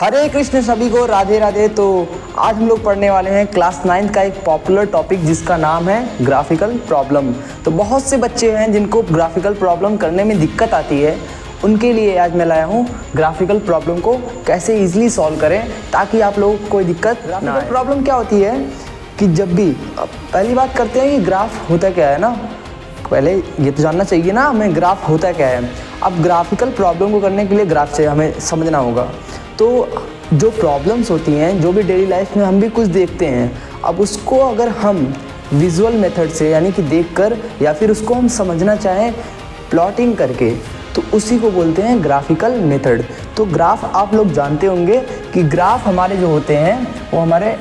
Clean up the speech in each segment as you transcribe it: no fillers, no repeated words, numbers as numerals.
हरे कृष्ण सभी को, राधे राधे। तो आज हम लोग पढ़ने वाले हैं क्लास 9 का एक पॉपुलर टॉपिक जिसका नाम है ग्राफिकल प्रॉब्लम। तो बहुत से बच्चे हैं जिनको ग्राफिकल प्रॉब्लम करने में दिक्कत आती है, उनके लिए आज मैं लाया हूँ ग्राफिकल प्रॉब्लम को कैसे इजीली सॉल्व करें ताकि आप लोगों को कोई दिक्कत ना आए। प्रॉब्लम क्या होती है कि जब भी पहली बात करते हैं कि ग्राफ होता क्या है ना, पहले ये तो जानना चाहिए ना हमें ग्राफ होता क्या है। अब ग्राफिकल प्रॉब्लम को करने के लिए ग्राफ से हमें समझना होगा। तो जो प्रॉब्लम्स होती हैं, जो भी डेली लाइफ में हम भी कुछ देखते हैं, अब उसको अगर हम विजुअल मेथड से यानी कि देखकर या फिर उसको हम समझना चाहें प्लॉटिंग करके, तो उसी को बोलते हैं ग्राफिकल मेथड। तो ग्राफ आप लोग जानते होंगे कि ग्राफ हमारे जो होते हैं वो हमारे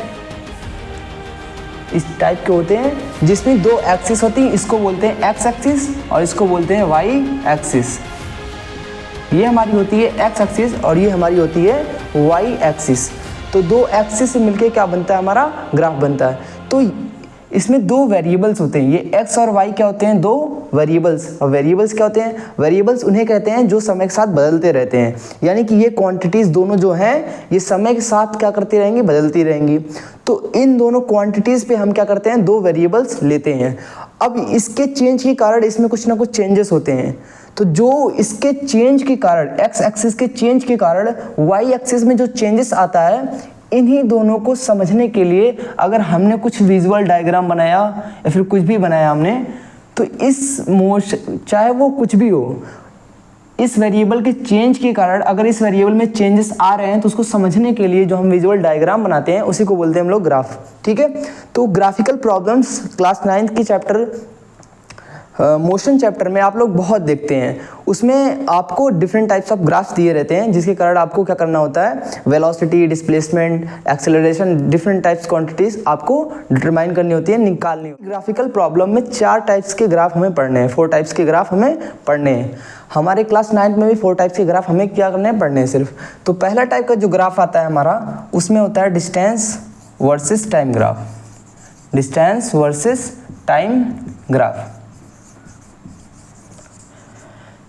इस टाइप के होते हैं जिसमें दो एक्सिस होती हैं। इसको बोलते हैं एक्स एक्सिस और इसको बोलते हैं वाई एक्सिस। ये हमारी होती है एक्स एक्सिस और ये हमारी होती है वाई एक्सिस। तो दो एक्सिस से मिलके क्या बनता है, हमारा ग्राफ बनता है। तो इसमें दो वेरिएबल्स होते हैं, ये एक्स और वाई क्या होते हैं, दो वेरिएबल्स। और वेरिएबल्स क्या होते हैं, वेरिएबल्स उन्हें कहते हैं जो समय के साथ बदलते रहते हैं। यानी कि ये क्वांटिटीज़ दोनों जो हैं ये समय के साथ क्या करती रहेंगी, बदलती रहेंगी। तो इन दोनों क्वांटिटीज़ पे हम क्या करते हैं, दो वेरिएबल्स लेते हैं। अब इसके चेंज के कारण इसमें कुछ ना कुछ चेंजेस होते हैं। तो जो इसके चेंज के कारण, एक्स एक्सिस के चेंज के कारण वाई एक्सिस में जो चेंजेस आता है, इन्हीं दोनों को समझने के लिए अगर हमने कुछ विजुअल डायग्राम बनाया या फिर कुछ भी बनाया हमने, तो इस चाहे वो कुछ भी हो, इस वेरिएबल के चेंज के कारण अगर इस वेरिएबल में चेंजेस आ रहे हैं तो उसको समझने के लिए जो हम विजुअल डायग्राम बनाते हैं उसी को बोलते हैं हम लोग ग्राफ। ठीक है। तो ग्राफिकल प्रॉब्लम्स क्लास 9 की चैप्टर मोशन चैप्टर में आप लोग बहुत देखते हैं। उसमें आपको डिफरेंट टाइप्स ऑफ ग्राफ्स दिए रहते हैं जिसके कारण आपको क्या करना होता है, velocity, displacement, acceleration, different types quantities आपको डिटरमाइन करनी होती है, निकालनी होती है। ग्राफिकल प्रॉब्लम में 4 टाइप्स के ग्राफ हमें पढ़ने हैं, 4 टाइप्स के ग्राफ हमें पढ़ने हैं। हमारे क्लास 9 में भी 4 टाइप्स के ग्राफ हमें क्या करने हैं, पढ़ने हैं सिर्फ। तो पहला टाइप का जो ग्राफ आता है हमारा, उसमें होता है distance versus time graph. Distance versus time graph.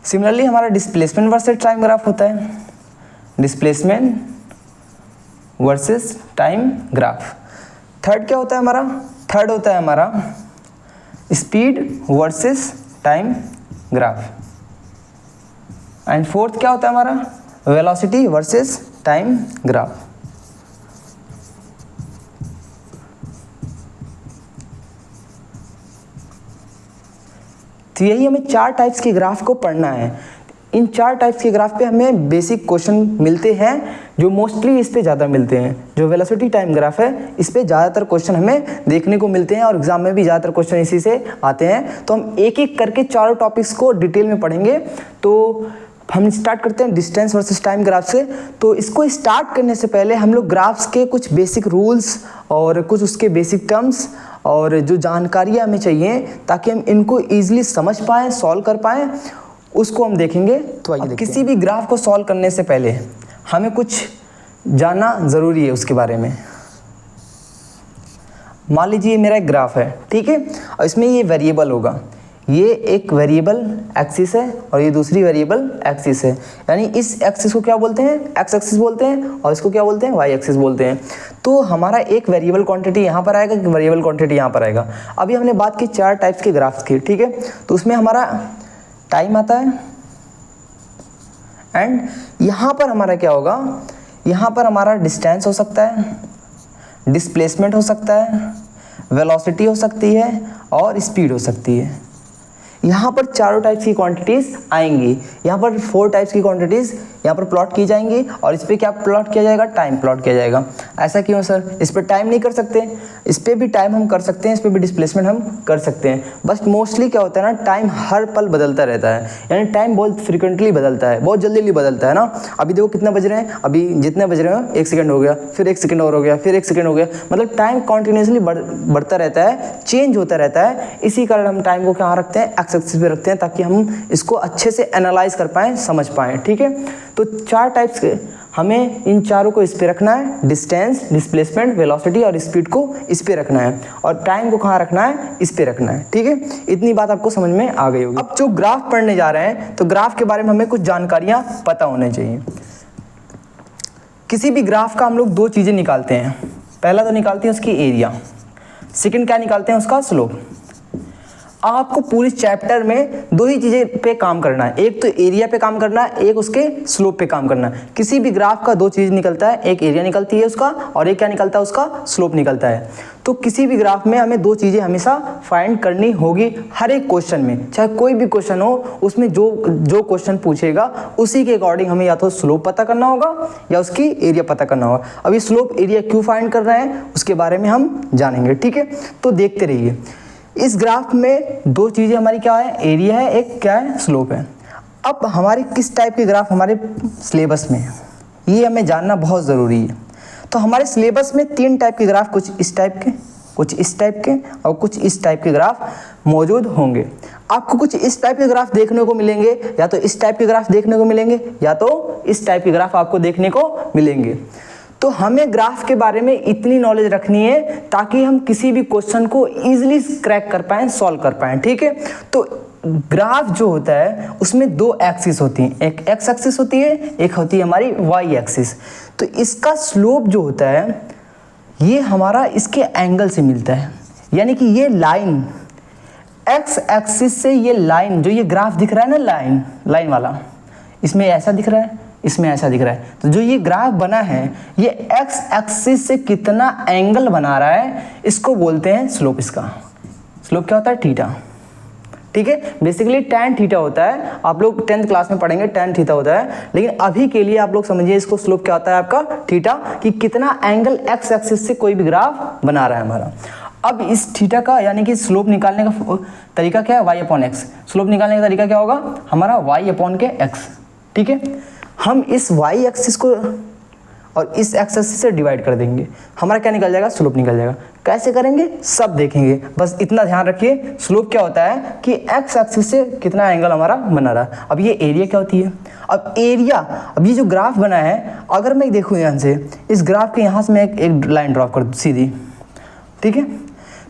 Similarly हमारा डिस्प्लेसमेंट वर्सेस टाइम ग्राफ होता है, displacement versus time graph. Third क्या होता है हमारा, थर्ड होता है हमारा speed versus time graph. And fourth क्या होता है हमारा, वेलोसिटी वर्सेस टाइम ग्राफ। तो यही हमें 4 टाइप्स के ग्राफ को पढ़ना है। इन 4 टाइप्स के ग्राफ पे हमें बेसिक क्वेश्चन मिलते हैं जो मोस्टली इस पे ज़्यादा मिलते हैं। जो वेलोसिटी टाइम ग्राफ है इस पे ज़्यादातर क्वेश्चन हमें देखने को मिलते हैं और एग्जाम में भी ज़्यादातर क्वेश्चन इसी से आते हैं। तो हम एक एक करके चारों टॉपिक्स को डिटेल में पढ़ेंगे। तो हम स्टार्ट करते हैं डिस्टेंस वर्सेस टाइम ग्राफ से। तो इसको स्टार्ट करने से पहले हम लोग ग्राफ्स के कुछ बेसिक रूल्स और कुछ उसके बेसिक टर्म्स और जो जानकारियाँ हमें चाहिए ताकि हम इनको ईजिली समझ पाएँ, सॉल्व कर पाएँ, उसको हम देखेंगे। तो आइए किसी भी ग्राफ को सॉल्व करने से पहले हमें कुछ जानना ज़रूरी है उसके बारे में। मान लीजिए मेरा एक ग्राफ है, ठीक है, और इसमें ये वेरिएबल होगा। ये एक वेरिएबल एक्सिस है और ये दूसरी वेरिएबल एक्सिस है। यानी इस एक्सिस को क्या बोलते हैं, एक्स एक्सिस बोलते हैं, और इसको क्या बोलते हैं, वाई एक्सिस बोलते हैं। तो हमारा एक वेरिएबल क्वांटिटी यहाँ पर आएगा, एक वेरिएबल क्वांटिटी यहाँ पर आएगा। अभी हमने बात की 4 टाइप्स के ग्राफ्स की, ठीक है। तो उसमें हमारा टाइम आता है एंड यहाँ पर हमारा क्या होगा, यहाँ पर हमारा डिस्टेंस हो सकता है, डिस्प्लेसमेंट हो सकता है, वेलोसिटी हो सकती है और स्पीड हो सकती है। यहाँ पर चारों टाइप्स की क्वांटिटीज़ आएंगी। यहाँ पर 4 टाइप्स की क्वांटिटीज़ यहाँ पर प्लॉट की जाएंगी और इस पर क्या प्लॉट किया जाएगा, टाइम प्लॉट किया जाएगा। ऐसा क्यों सर, इस पर टाइम नहीं कर सकते, इस पर भी टाइम हम कर सकते हैं, इस पर भी डिस्प्लेसमेंट हम कर सकते हैं। बस मोस्टली क्या होता है ना, टाइम हर पल बदलता रहता है, यानी टाइम बहुत फ्रिक्वेंटली बदलता है, बहुत जल्दी बदलता है ना। अभी देखो कितना बज रहे हैं, अभी जितने बज रहे हैं 1 सेकंड हो गया, फिर 1 सेकंड और हो गया, फिर 1 सेकंड हो गया। मतलब टाइम कॉन्टिन्यूसली बढ़ता रहता है, चेंज होता रहता है। इसी कारण हम टाइम को कहाँ रखते हैं, एक्स एक्सिस पे रखते हैं ताकि हम इसको अच्छे से एनालाइज कर पाएँ, समझ पाएँ, ठीक है। तो 4 टाइप्स के हमें इन चारों को इस पे रखना है, डिस्टेंस, डिस्प्लेसमेंट, वेलोसिटी और स्पीड को इस पे रखना है और टाइम को कहाँ रखना है, इस पे रखना है, ठीक है। इतनी बात आपको समझ में आ गई होगी। अब जो ग्राफ पढ़ने जा रहे हैं तो ग्राफ के बारे में हमें कुछ जानकारियाँ पता होनी चाहिए। किसी भी ग्राफ का हम लोग दो चीज़ें निकालते हैं, पहला तो निकालते हैं उसकी एरिया, सेकंड क्या निकालते हैं उसका स्लोप। आपको पूरी चैप्टर में दो ही चीज़ें पे काम करना है, एक तो एरिया पे काम करना है, एक उसके स्लोप पे काम करना है। किसी भी ग्राफ का दो चीज़ निकलता है, एक एरिया निकलती है उसका और एक क्या निकलता है उसका स्लोप निकलता है। तो किसी भी ग्राफ में हमें दो चीज़ें हमेशा फाइंड करनी होगी हर एक क्वेश्चन में, चाहे कोई भी क्वेश्चन हो उसमें जो क्वेश्चन पूछेगा उसी के अकॉर्डिंग हमें या तो स्लोप पता करना होगा या उसकी एरिया पता करना होगा। अभी स्लोप एरिया क्यों फाइंड कर रहे हैं उसके बारे में हम जानेंगे, ठीक है। तो देखते रहिए। इस ग्राफ में दो चीज़ें हमारी क्या है, एरिया है, एक क्या है स्लोप है। अब हमारे किस टाइप के ग्राफ हमारे सिलेबस में है ये हमें जानना बहुत ज़रूरी है। तो हमारे सिलेबस में तीन टाइप के ग्राफ, कुछ इस टाइप के, कुछ इस टाइप के और कुछ इस टाइप के ग्राफ मौजूद होंगे। आपको कुछ इस टाइप के ग्राफ देखने को मिलेंगे, या तो इस टाइप के ग्राफ देखने को मिलेंगे या तो इस टाइप के ग्राफ आपको देखने को मिलेंगे। तो हमें ग्राफ के बारे में इतनी नॉलेज रखनी है ताकि हम किसी भी क्वेश्चन को इजीली क्रैक कर पाएँ, सॉल्व कर पाएँ, ठीक है। तो ग्राफ जो होता है उसमें दो एक्सिस होती हैं, एक एक्स एक्सिस होती है, एक होती है हमारी वाई एक्सिस। तो इसका स्लोप जो होता है ये हमारा इसके एंगल से मिलता है, यानी कि ये लाइन एक्स एक्सिस से, ये लाइन जो ये ग्राफ दिख रहा है ना, लाइन वाला, इसमें ऐसा दिख रहा है, इसमें ऐसा दिख रहा है। तो जो ये ग्राफ बना है ये एक्स एक्सिस से कितना एंगल बना रहा है इसको बोलते हैं स्लोप। इसका स्लोप क्या होता है, थीटा, ठीक है। बेसिकली tan थीटा होता है, आप लोग 10th क्लास में पढ़ेंगे tan थीटा होता है, लेकिन अभी के लिए आप लोग समझिए इसको स्लोप क्या होता है आपका थीटा, कि कितना एंगल एक्स एक्सिस से कोई भी ग्राफ बना रहा है हमारा। अब इस थीटा का यानी कि स्लोप निकालने का तरीका क्या है, y अपॉन एक्स। स्लोप निकालने का तरीका क्या होगा हमारा y अपॉन के x, ठीक है। हम इस y एक्सिस को और इस एक्स एक्सिस से डिवाइड कर देंगे, हमारा क्या निकल जाएगा, स्लोप निकल जाएगा। कैसे करेंगे सब देखेंगे, बस इतना ध्यान रखिए। स्लोप क्या होता है कि एक्स एक्सिस से कितना एंगल हमारा बना रहा है। अब ये एरिया क्या होती है, अब एरिया, अब ये जो ग्राफ बना है अगर मैं देखूँ यहाँ से, इस ग्राफ के यहाँ से मैं एक लाइन ड्रॉप कर दूँ सीधी, ठीक है।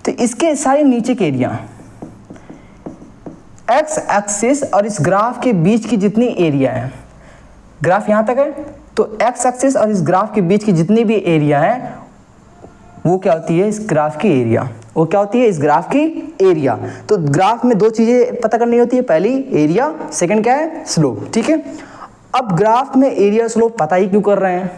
तो इसके सारे नीचे के एरिया, एक्स एक्सिस और इस ग्राफ के बीच की जितनी एरिया है, ग्राफ यहाँ तक है तो एक्स एक्सिस और इस ग्राफ के बीच की जितनी भी एरिया है वो क्या होती है, इस ग्राफ की एरिया, वो क्या होती है, इस ग्राफ की एरिया। तो ग्राफ में दो चीज़ें पता करनी होती है, पहली एरिया, सेकंड क्या है, स्लोप, ठीक है। अब ग्राफ में एरिया स्लोप पता ही क्यों कर रहे हैं,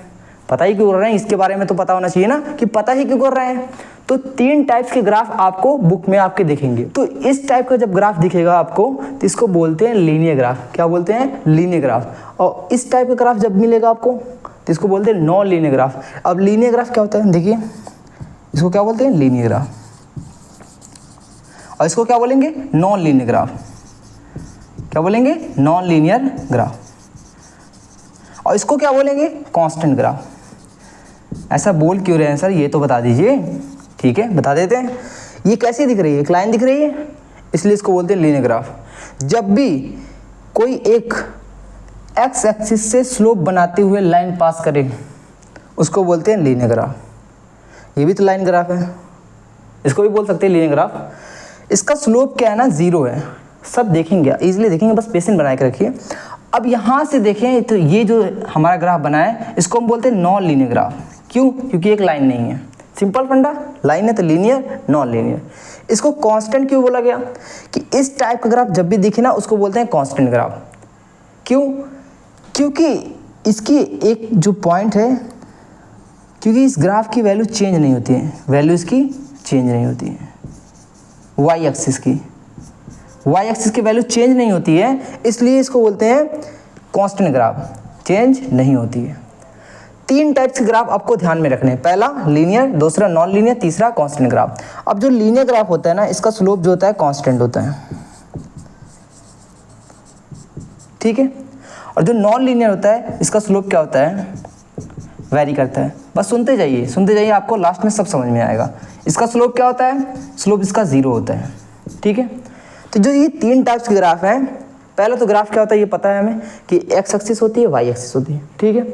पता ही क्यों कर रहे हैं, इसके बारे में तो पता होना चाहिए ना कि पता ही क्यों कर रहे हैं। तो तीन टाइप्स के ग्राफ आपको बुक में आपके दिखेंगे। तो इस टाइप का जब ग्राफ दिखेगा आपको तो इसको बोलते हैं लीनियर ग्राफ। क्या बोलते हैं, लीनियर ग्राफ। और इस टाइप का ग्राफ जब मिलेगा आपको तो इसको बोलते हैं नॉन लीनियर ग्राफ। अब लीनियर ग्राफ क्या होता है, देखिए इसको क्या बोलते हैं, लीनियर ग्राफ, और इसको क्या बोलेंगे, नॉन लीनियर ग्राफ। क्या बोलेंगे, नॉन लीनियर ग्राफ। और इसको क्या बोलेंगे, कांस्टेंट ग्राफ। ऐसा बोल क्यों रहे हैं सर, ये तो बता दीजिए, ठीक है बता देते हैं। ये कैसी दिख रही है, एक लाइन दिख रही है, इसलिए इसको बोलते हैं लीनियर ग्राफ। जब भी कोई एक एक्स एक्सिस से स्लोप बनाते हुए लाइन पास करे उसको बोलते हैं लीनियर ग्राफ। ये भी तो लाइन ग्राफ है, इसको भी बोल सकते हैं लीनियर ग्राफ। इसका स्लोप क्या है ना, जीरो है। सब देखेंगे, इजीली देखेंगे, बस पेशेंट बना के रखिए। अब यहाँ से देखें तो ये जो हमारा ग्राफ बना है इसको हम बोलते हैं नॉन लीनियर ग्राफ। क्यों, क्योंकि एक लाइन नहीं है, सिंपल फंडा, लाइन है तो लीनियर, नॉन लीनियर। इसको कांस्टेंट क्यों बोला गया कि इस टाइप का ग्राफ जब भी दिखे ना उसको बोलते हैं कांस्टेंट ग्राफ। क्यों, क्योंकि इसकी एक जो पॉइंट है, क्योंकि इस ग्राफ की वैल्यू चेंज नहीं होती है, वैल्यू इसकी चेंज नहीं होती है, वाई एक्सिस की, वाई एक्सिस की वैल्यू चेंज नहीं होती है, इसलिए इसको बोलते हैं कांस्टेंट ग्राफ, चेंज नहीं होती है। तीन टाइप्स के ग्राफ आपको ध्यान में रखने हैं, पहला लीनियर, दूसरा नॉन लीनियर, तीसरा कांस्टेंट ग्राफ। अब जो लीनियर ग्राफ होता है ना इसका स्लोप जो होता है कांस्टेंट होता है, ठीक है। और जो नॉन लीनियर होता है इसका स्लोप क्या होता है, वैरी करता है। बस सुनते जाइए, आपको लास्ट में सब समझ में आएगा। इसका स्लोप क्या होता है, स्लोप इसका जीरो होता है, ठीक है। तो जो ये तीन टाइप्स के ग्राफ हैं, पहला तो ग्राफ क्या होता है ये पता है हमें कि एक्स एक्सिस होती है, वाई एक्सिस होती है, ठीक है।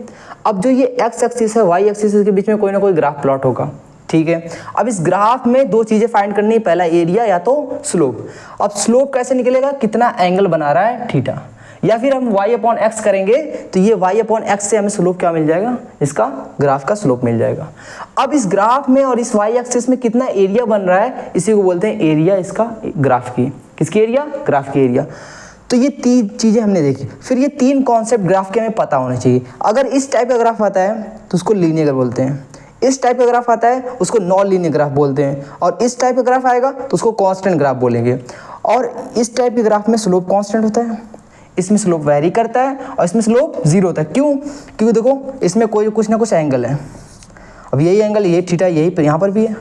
अब जो ये एक्स एक्सिस है, वाई एक्सिस के बीच में कोई ना कोई ग्राफ प्लॉट होगा, ठीक है। अब इस ग्राफ में दो चीज़ें फाइंड करनी है, पहला एरिया या तो स्लोप। अब स्लोप कैसे निकलेगा, कितना एंगल बना रहा है, थीटा। या फिर हम y अपॉन एक्स करेंगे तो ये y अपॉन एक्स से हमें स्लोप क्या मिल जाएगा, इसका ग्राफ का स्लोप मिल जाएगा। अब इस ग्राफ में और इस y एक्सिस में कितना एरिया बन रहा है, इसी को बोलते हैं एरिया इसका ग्राफ की। किसकी एरिया, ग्राफ की एरिया। तो ये 3 चीज़ें हमने देखी। फिर ये 3 कॉन्सेप्ट ग्राफ के हमें पता होने चाहिए। अगर इस टाइप का ग्राफ आता है तो उसको लीनियर बोलते हैं, इस टाइप का ग्राफ आता है उसको नॉन लीनियर ग्राफ बोलते हैं, और इस टाइप का ग्राफ आएगा तो उसको कांस्टेंट ग्राफ बोलेंगे। और इस टाइप के ग्राफ में स्लोप कांस्टेंट होता है, इसमें स्लोप वेरी करता है, और इसमें स्लोप 0 होता है। क्यों? क्योंकि देखो इसमें कोई कुछ ना कुछ एंगल है। अब यही एंगल, ये थीटा, यही पर यहाँ पर भी है,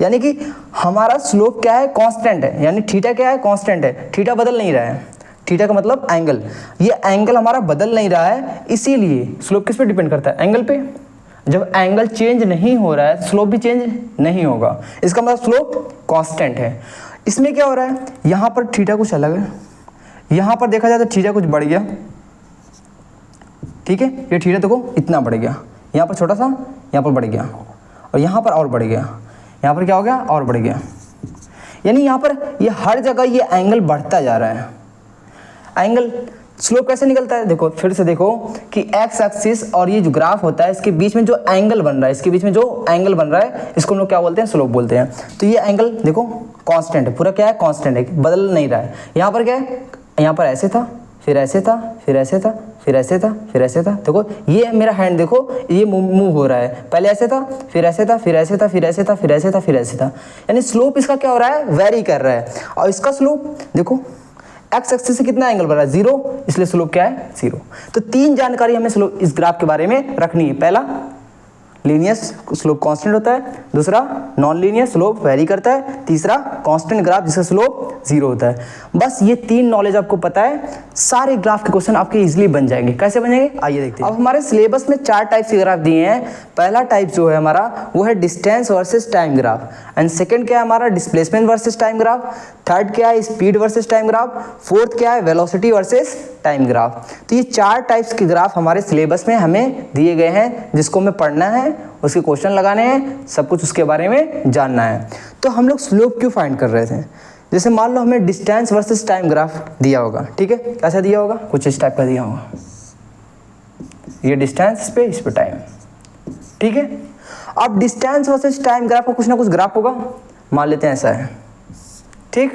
यानी कि हमारा स्लोप क्या है, कांस्टेंट है। यानी थीटा क्या है, कांस्टेंट है, थीटा बदल नहीं रहा है। थीटा का मतलब एंगल, ये एंगल हमारा बदल नहीं रहा है, इसीलिए स्लोप किस पे डिपेंड करता है, एंगल पे। जब एंगल चेंज नहीं हो रहा है स्लोप भी चेंज नहीं होगा, इसका मतलब स्लोप कांस्टेंट है। इसमें क्या हो रहा है, यहाँ पर थीटा कुछ अलग है, यहाँ पर देखा जाए तो थीटा कुछ बढ़ गया, ठीक है। ये थीटा देखो इतना बढ़ गया, यहाँ पर छोटा सा, यहाँ पर बढ़ गया, और यहाँ पर और बढ़ गया, यहाँ पर क्या हो गया, और बढ़ गया। यानी यहाँ पर ये हर जगह ये एंगल बढ़ता जा रहा है। एंगल स्लोप कैसे निकलता है, देखो फिर से देखो कि एक्स एक्सिस और ये जो ग्राफ होता है इसके बीच में जो एंगल बन रहा है, इसके बीच में जो एंगल बन रहा है इसको हम लोग क्या बोलते हैं, स्लोप बोलते हैं। तो ये एंगल देखो कांस्टेंट है, पूरा क्या है, कांस्टेंट है, बदल नहीं रहा है। यहाँ पर क्या है, यहाँ पर ऐसे था, फिर ऐसे था, फिर ऐसे था, फिर ऐसे था, फिर ऐसे था। देखो ये मेरा हैंड देखो ये मूव हो रहा है, पहले ऐसे था, फिर ऐसे था, फिर ऐसे था, फिर ऐसे था, फिर ऐसे था, फिर ऐसे था। यानी स्लोप इसका क्या हो रहा है, वेरी कर रहा है। और इसका स्लोप देखो एक्स एक्सिस से कितना एंगल बढ़ रहा है, 0, इसलिए स्लोप क्या है, 0। तो 3 जानकारी हमें स्लोप इस ग्राफ के बारे में रखनी है। पहला, लीनियर स्लोप कांस्टेंट होता है, दूसरा नॉन लीनियर स्लोप वेरी करता है, तीसरा कांस्टेंट ग्राफ जिसका स्लोप 0 होता है। बस ये 3 नॉलेज आपको पता है, सारे ग्राफ के क्वेश्चन आपके इजीली बन जाएंगे। कैसे बनेंगे, आइए देखते हैं। अब हमारे सिलेबस में 4 टाइप के ग्राफ दिए हैं। पहला टाइप जो है हमारा वो है distance versus time graph, and second क्या है हमारा, displacement versus time graph, third क्या है, speed versus time graph, fourth क्या है, वेलोसिटी वर्सेस टाइम ग्राफ। तो ये 4 टाइप्स के ग्राफ हमारे सिलेबस में हमें दिए गए हैं, जिसको हमें पढ़ना है, उसके क्वेश्चन लगाने हैं, सब कुछ उसके बारे में जानना है। तो हम लोग स्लोप क्यों फाइंड कर रहे थे, जैसे मान लो हमें डिस्टेंस वर्सेस टाइम ग्राफ दिया होगा, ठीक है, कैसा दिया होगा, कुछ इस टाइप का दिया होगा, ये डिस्टेंस इस पे टाइम, ठीक है। अब डिस्टेंस वर्सेस टाइम ग्राफ का कुछ ना कुछ ग्राफ होगा, मान लेते हैं ऐसा है, ठीक।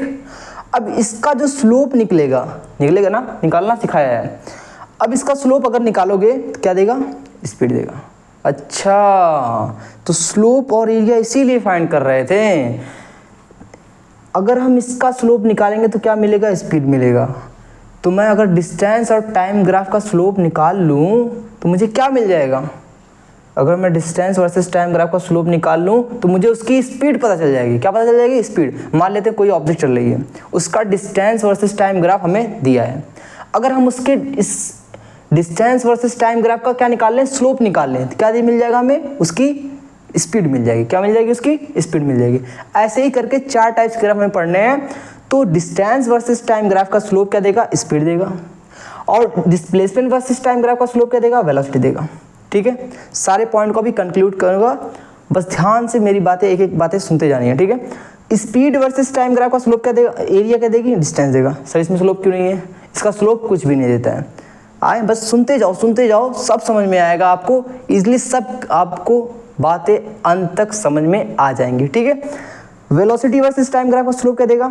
अब इसका जो स्लोप निकलेगा ना, निकालना सिखाया है। अब इसका स्लोप अगर निकालोगे तो क्या देगा, स्पीड देगा। अच्छा, तो स्लोप और एरिया इसीलिए फाइंड कर रहे थे। अगर हम इसका स्लोप निकालेंगे तो क्या मिलेगा, स्पीड मिलेगा। तो मैं अगर डिस्टेंस और टाइम ग्राफ का स्लोप निकाल लूँ तो मुझे क्या मिल जाएगा, अगर मैं डिस्टेंस वर्सेस टाइम ग्राफ का स्लोप निकाल लूँ तो मुझे उसकी स्पीड पता चल जाएगी। क्या पता चल जाएगी, स्पीड। मान लेते हैं कोई ऑब्जेक्ट चल रही है, उसका डिस्टेंस वर्सेस टाइम ग्राफ हमें दिया है। अगर हम उसके इस डिस्टेंस वर्सेस टाइम ग्राफ का क्या निकाल लें, स्लोप निकाल लें, तो क्या मिल जाएगा हमें, उसकी स्पीड मिल जाएगी। क्या मिल जाएगी, उसकी स्पीड मिल जाएगी। ऐसे ही करके 4 टाइप्स ग्राफ हमें पढ़ने हैं। तो डिस्टेंस वर्सेस टाइम ग्राफ का स्लोप क्या देगा, स्पीड देगा, और डिस्प्लेसमेंट वर्सेस टाइम ग्राफ का स्लोप क्या देगा, वेलोसिटी देगा, ठीक है। सारे पॉइंट को भी कंक्लूड करूंगा, बस ध्यान से मेरी बातें एक एक बातें सुनते जानी है, ठीक है। स्पीड वर्सेस टाइम ग्राफ का स्लोप क्या देगा, एरिया क्या देगी, डिस्टेंस देगा। सर इसमें स्लोप क्यों नहीं है, इसका स्लोप कुछ भी नहीं देता है। आए बस सुनते जाओ, सब समझ में आएगा आपको इजीली, सब आपको बातें अंत तक समझ में आ जाएंगी, ठीक है। वेलोसिटी वर्सेस टाइम ग्राफ का स्लोप क्या देगा,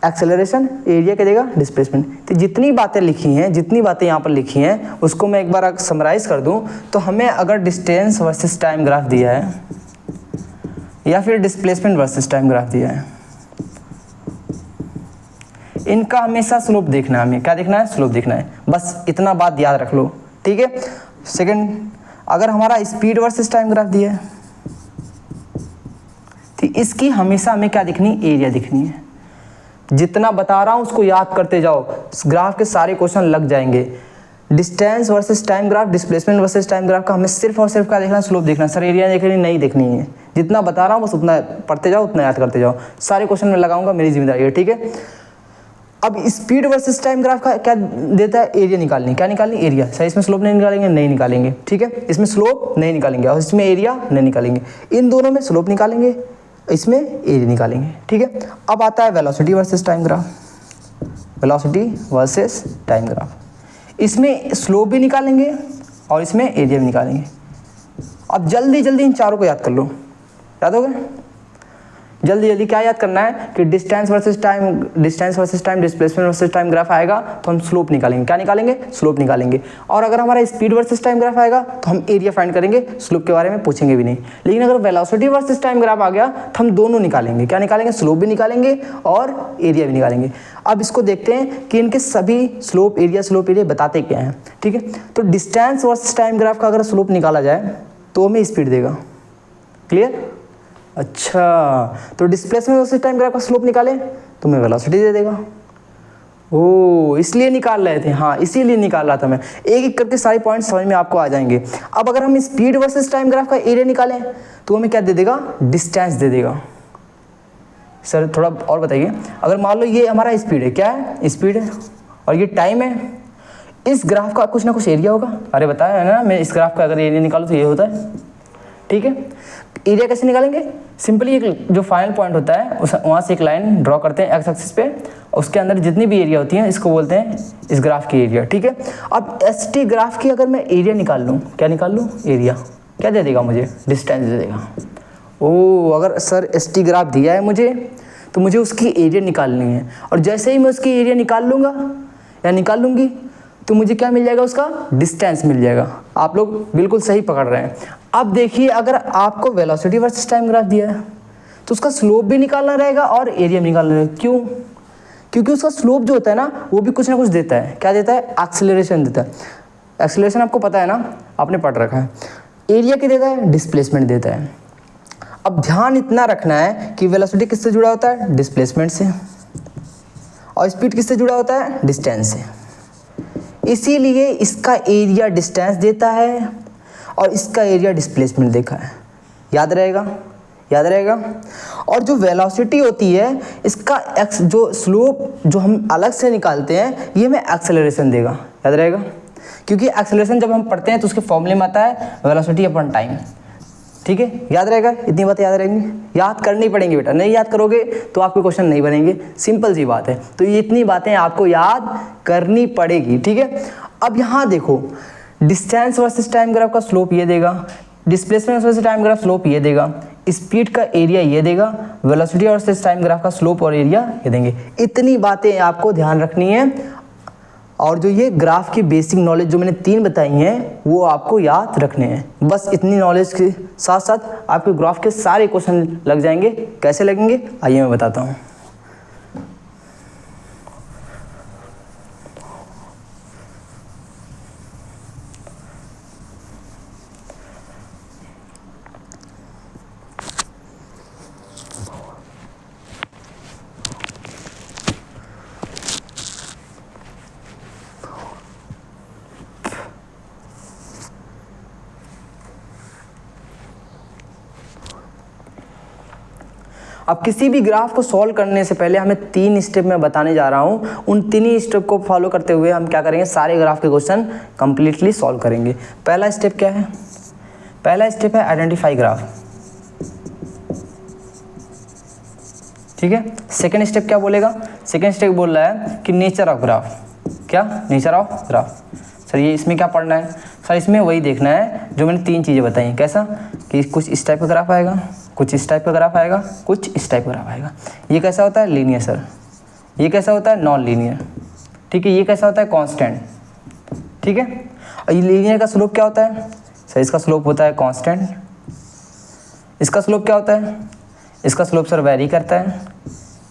एक्सेलरेशन, एरिया क्या देगा, डिस्प्लेसमेंट। तो जितनी बातें लिखी हैं, जितनी बातें यहाँ पर लिखी हैं, उसको मैं एक बार समराइज कर दूं तो हमें अगर डिस्टेंस वर्सेस टाइम ग्राफ दिया है या फिर डिस्प्लेसमेंट वर्सेस टाइम ग्राफ दिया है, इनका हमेशा स्लोप देखना है। हमें क्या देखना है, स्लोप देखना है। बस इतना बात याद रख लो, ठीक है। सेकंड, अगर हमारा स्पीड वर्सेस टाइम ग्राफ दिया है तो इसकी हमेशा हमें क्या दिखनी, एरिया दिखनी है। जितना बता रहा हूँ उसको याद करते जाओ, ग्राफ के सारे क्वेश्चन लग जाएंगे। Distance versus time graph, displacement versus time graph का हमें सिर्फ और सिर्फ क्या देखना, स्लोप देखना। सर एरिया देखनी नहीं देखनी है, जितना बता रहा हूँ बस उतना पढ़ते जाओ, उतना याद करते जाओ। सारे क्वेश्चन में लगाऊंगा, मेरी जिम्मेदारी है, ठीक है। अब स्पीड वर्सेस टाइम ग्राफ का क्या देता है, एरिया निकालनी। क्या निकालनी, एरिया। सर इसमें स्लोप नहीं निकालेंगे, नहीं निकालेंगे, ठीक है। इसमें स्लोप नहीं निकालेंगे और इसमें एरिया नहीं निकालेंगे। इन दोनों में स्लोप निकालेंगे, इसमें एरिया निकालेंगे, ठीक है। अब आता है velocity versus time graph. Velocity versus time graph. इसमें स्लोप भी निकालेंगे और इसमें एरिया भी निकालेंगे। अब जल्दी जल्दी इन चारों को याद कर लो, याद हो गया? जल्दी जल्दी क्या याद करना है कि distance versus time, displacement versus time graph आएगा तो हम स्लोप निकालेंगे। क्या निकालेंगे? स्लोप निकालेंगे। और अगर हमारा स्पीड वर्सेस टाइम ग्राफ आएगा तो हम एरिया फाइंड करेंगे, स्लोप के बारे में पूछेंगे भी नहीं। लेकिन अगर वेलोसिटी वर्सेस टाइम ग्राफ आ गया तो हम दोनों निकालेंगे। क्या निकालेंगे? स्लोप भी निकालेंगे और एरिया भी निकालेंगे। अब इसको देखते हैं कि इनके सभी स्लोप एरिया बताते क्या हैं। ठीक है, तो डिस्टेंस वर्सेस टाइम ग्राफ का अगर स्लोप निकाला जाए तो हमें स्पीड देगा। क्लियर? अच्छा, तो डिस्प्लेसमेंट वर्सेस टाइम ग्राफ का स्लोप निकाले तो हमें वेलोसिटी दे देगा। ओ, इसलिए निकाल रहे थे। हाँ, इसीलिए निकाल रहा था मैं। एक एक करके सारे पॉइंट समझ में आपको आ जाएंगे। अब अगर हम स्पीड वर्सेस टाइम ग्राफ का एरिया निकालें तो हमें क्या दे देगा? डिस्टेंस दे देगा। सर थोड़ा और बताइए, अगर मान लो ये हमारा स्पीड है, क्या है? स्पीड है, और ये टाइम है, इस ग्राफ का कुछ ना कुछ एरिया होगा। अरे बताया है ना, मैं इस ग्राफ का अगर एरिया निकालूँ तो ये होता है। ठीक है, एरिया कैसे निकालेंगे? सिंपली एक जो फाइनल पॉइंट होता है उस वहाँ से एक लाइन ड्रॉ करते हैं एक्स एक्सिस पे, उसके अंदर जितनी भी एरिया होती है इसको बोलते हैं इस ग्राफ की एरिया। ठीक है, अब एस टी ग्राफ की अगर मैं एरिया निकाल लूँ, क्या निकाल लूँ? एरिया। क्या दे देगा मुझे? डिस्टेंस दे देगा। ओ, अगर सर एस टी ग्राफ दिया है मुझे तो मुझे उसकी एरिया निकालनी है, और जैसे ही मैं उसकी एरिया निकाल लूँगा या निकाल लूँगी तो मुझे क्या मिल जाएगा? उसका डिस्टेंस मिल जाएगा। आप लोग बिल्कुल सही पकड़ रहे हैं। अब देखिए, अगर आपको वेलोसिटी वर्सेस टाइम ग्राफ दिया है तो उसका स्लोप भी निकालना रहेगा और एरिया भी निकालना रहेगा। क्यों? क्योंकि उसका स्लोप जो होता है ना वो भी कुछ ना कुछ देता है। क्या देता है? एक्सेलरेशन देता है। एक्सेलरेशन आपको पता है ना, आपने पढ़ रखा है। एरिया क्या देता है? डिस्प्लेसमेंट देता है। अब ध्यान इतना रखना है कि वेलोसिटी किससे जुड़ा होता है? डिस्प्लेसमेंट से। और स्पीड किससे जुड़ा होता है? डिस्टेंस से। इसीलिए इसका एरिया डिस्टेंस देता है और इसका एरिया डिस्प्लेसमेंट देखा है। याद रहेगा? याद रहेगा। और जो वेलोसिटी होती है इसका एक्स जो स्लोप जो हम अलग से निकालते हैं ये हमें एक्सेलरेशन देगा। याद रहेगा, क्योंकि एक्सेलरेशन जब हम पढ़ते हैं तो उसके फॉर्मूले में आता है वेलोसिटी अपॉन टाइम। ठीक है, याद रहेगा? इतनी बातें याद रहेंगी, याद करनी पड़ेंगी बेटा। नहीं याद करोगे तो आपके क्वेश्चन नहीं बनेंगे, सिंपल सी बात है। तो ये इतनी बातें आपको याद करनी पड़ेगी। ठीक है, अब यहाँ देखो, डिस्टेंस वर्सेस टाइम ग्राफ का स्लोप ये देगा, displacement versus time graph slope ये देगा, स्पीड का एरिया ये देगा, वेलोसिटी वर्सेस टाइम ग्राफ का स्लोप और एरिया ये देंगे। इतनी बातें आपको ध्यान रखनी है, और जो ये ग्राफ की बेसिक नॉलेज जो मैंने 3 बताई हैं वो आपको याद रखने हैं। बस इतनी नॉलेज के साथ साथ आपके ग्राफ के सारे क्वेश्चन लग जाएंगे। कैसे लगेंगे आइए मैं बताता हूँ। अब किसी भी ग्राफ को सॉल्व करने से पहले हमें 3 स्टेप में बताने जा रहा हूँ। उन 3 स्टेप को फॉलो करते हुए हम क्या करेंगे? सारे ग्राफ के क्वेश्चन कंप्लीटली सॉल्व करेंगे। पहला स्टेप क्या है? पहला स्टेप है आइडेंटिफाई ग्राफ। ठीक है, सेकेंड स्टेप क्या बोलेगा? सेकेंड स्टेप बोल रहा है कि नेचर ऑफ ग्राफ। क्या? Nature of graph. सर ये इसमें क्या पढ़ना है? सर इसमें वही देखना है जो मैंने 3 चीज़ें बताई। कैसा? कि कुछ इस टाइप का ग्राफ आएगा, कुछ इस टाइप का ग्राफ आएगा, कुछ इस टाइप का ग्राफ आएगा। ये कैसा होता है? Linear sir. ये कैसा होता है? Non linear. ठीक है, ये कैसा होता है? कांस्टेंट। ठीक है, और ये लीनियर का स्लोप क्या होता है? सर इसका स्लोप होता है कांस्टेंट। इसका स्लोप क्या होता है? इसका स्लोप सर वेरी करता है।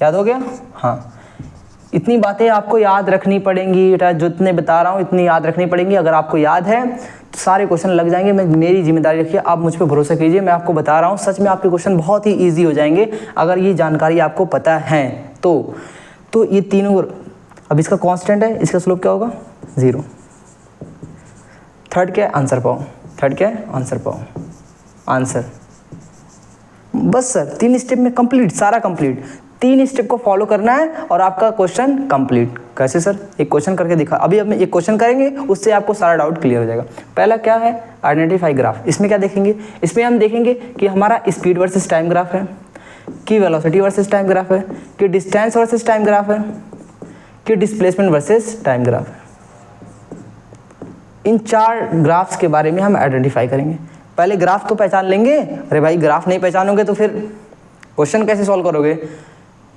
याद हो गया? हाँ, इतनी बातें आपको याद रखनी पड़ेंगी बेटा, जितने बता रहा हूँ इतनी याद रखनी पड़ेंगी। अगर आपको याद है तो सारे क्वेश्चन लग जाएंगे। मेरी जिम्मेदारी रखिए, आप मुझ पर भरोसा कीजिए। मैं आपको बता रहा हूँ, सच में आपके क्वेश्चन बहुत ही ईजी हो जाएंगे अगर ये जानकारी आपको पता है तो ये तीनों। अब इसका कांस्टेंट है, इसका स्लोप क्या होगा? 0। थर्ड क्या है? आंसर पाओ। थर्ड क्या है? आंसर पाओ। आंसर बस सर 3 स्टेप में कंप्लीट, सारा कंप्लीट। 3 स्टेप को फॉलो करना है और आपका क्वेश्चन कंप्लीट। कैसे सर? एक क्वेश्चन करके दिखा। अभी हम एक क्वेश्चन करेंगे, उससे आपको सारा डाउट क्लियर हो जाएगा। पहला क्या है? Identify graph. इसमें क्या देखेंगे? इसमें हम देखेंगे कि हमारा स्पीड वर्सेस टाइम ग्राफ है, कि वेलोसिटी वर्सेस टाइम ग्राफ है, कि डिस्टेंस वर्सेस टाइम ग्राफ है, कि डिस्प्लेसमेंट वर्सेस टाइम ग्राफ है। इन 4 ग्राफ्स के बारे में हम आइडेंटिफाई करेंगे। पहले ग्राफ तो पहचान लेंगे। अरे भाई ग्राफ नहीं पहचानोगे तो फिर क्वेश्चन कैसे सॉल्व करोगे?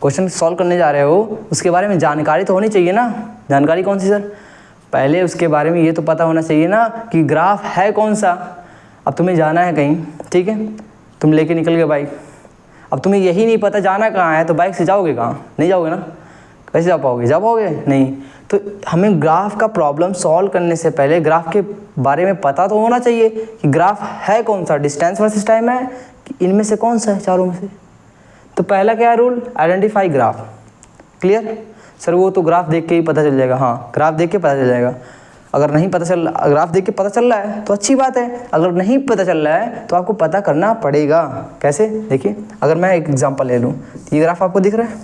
क्वेश्चन सॉल्व करने जा रहे हो उसके बारे में जानकारी तो होनी चाहिए ना। जानकारी कौन सी सर? पहले उसके बारे में ये तो पता होना चाहिए ना कि ग्राफ है कौन सा। अब तुम्हें जाना है कहीं, ठीक है, तुम लेके निकल गए बाइक, अब तुम्हें यही नहीं पता जाना कहाँ है, तो बाइक से जाओगे कहाँ? नहीं जाओगे ना। कैसे जा पाओगे? जा पाओगे नहीं। तो हमें ग्राफ का प्रॉब्लम सॉल्व करने से पहले ग्राफ के बारे में पता तो होना चाहिए कि ग्राफ है कौन सा, डिस्टेंस वर्सेस टाइम है कि इनमें से कौन सा है चारों में से। तो पहला क्या है rule? Identify graph. Clear sir? वो तो ग्राफ देख के ही पता चल जाएगा। हाँ, ग्राफ देख के पता चल जाएगा। अगर नहीं पता चल, ग्राफ देख के पता चल रहा है तो अच्छी बात है, अगर नहीं पता चल रहा है तो आपको पता करना पड़ेगा। कैसे? देखिए, अगर मैं एक एग्जांपल ले लूँ, ये ग्राफ आपको दिख रहा है,